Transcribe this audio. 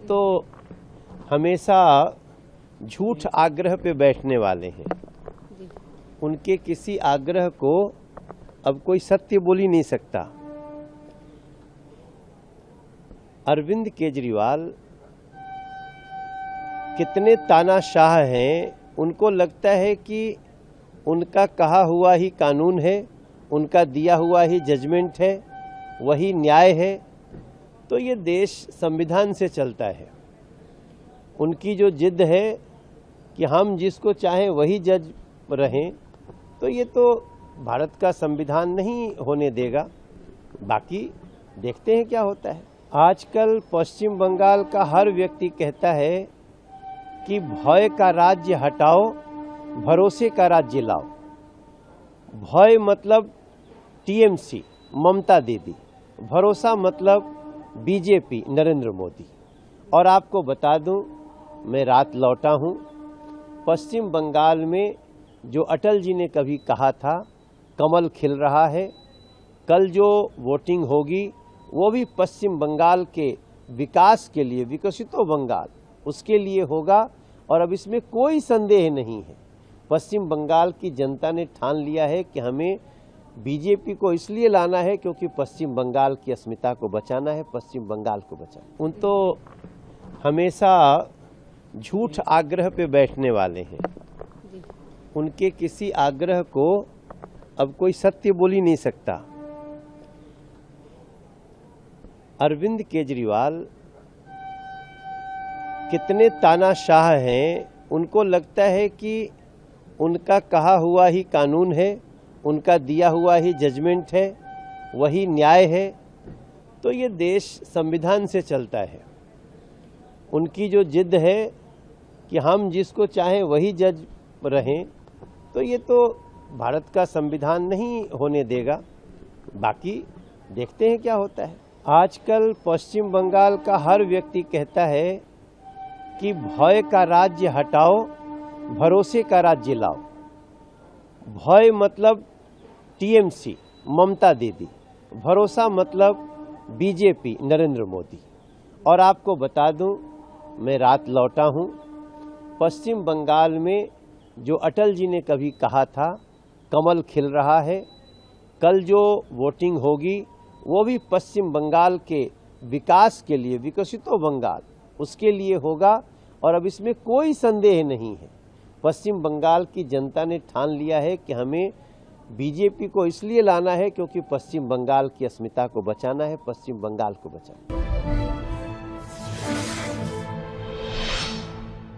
तो हमेशा झूठ आग्रह पे बैठने वाले हैं। उनके किसी आग्रह को अब कोई सत्य बोल ही नहीं सकता। अरविंद केजरीवाल कितने तानाशाह हैं, उनको लगता है कि उनका कहा हुआ ही कानून है, उनका दिया हुआ ही जजमेंट है, वही न्याय है। तो ये देश संविधान से चलता है। उनकी जो जिद है कि हम जिसको चाहें वही जज रहें, तो ये तो भारत का संविधान नहीं होने देगा। बाकी देखते हैं क्या होता है। आजकल पश्चिम बंगाल का हर व्यक्ति कहता है कि भय का राज्य हटाओ, भरोसे का राज्य लाओ। भय मतलब टीएमसी ममता दीदी, भरोसा मतलब बीजेपी नरेंद्र मोदी। और आपको बता दूं, मैं रात लौटा हूं, पश्चिम बंगाल में जो अटल जी ने कभी कहा था कमल खिल रहा है। कल जो वोटिंग होगी वो भी पश्चिम बंगाल के विकास के लिए, विकसित बंगाल उसके लिए होगा। और अब इसमें कोई संदेह नहीं है। पश्चिम बंगाल की जनता ने ठान लिया है कि हमें बीजेपी को इसलिए लाना है क्योंकि पश्चिम बंगाल की अस्मिता को बचाना है, पश्चिम बंगाल को बचाना। उन तो हमेशा झूठ आग्रह पे बैठने वाले हैं। उनके किसी आग्रह को अब कोई सत्य बोल ही नहीं सकता। अरविंद केजरीवाल कितने तानाशाह हैं, उनको लगता है कि उनका कहा हुआ ही कानून है, उनका दिया हुआ ही जजमेंट है, वही न्याय है। तो ये देश संविधान से चलता है। उनकी जो जिद है कि हम जिसको चाहें वही जज रहें, तो ये तो भारत का संविधान नहीं होने देगा। बाकी देखते हैं क्या होता है। आजकल पश्चिम बंगाल का हर व्यक्ति कहता है कि भय का राज्य हटाओ, भरोसे का राज्य लाओ। भय मतलब टीएमसी ममता दीदी, भरोसा मतलब बीजेपी नरेंद्र मोदी। और आपको बता दूं, मैं रात लौटा हूं, पश्चिम बंगाल में जो अटल जी ने कभी कहा था कमल खिल रहा है। कल जो वोटिंग होगी वो भी पश्चिम बंगाल के विकास के लिए, विकसित बंगाल उसके लिए होगा। और अब इसमें कोई संदेह नहीं है। पश्चिम बंगाल की जनता ने ठान लिया है कि हमें बीजेपी को इसलिए लाना है क्योंकि पश्चिम बंगाल की अस्मिता को बचाना है, पश्चिम बंगाल को बचाना है।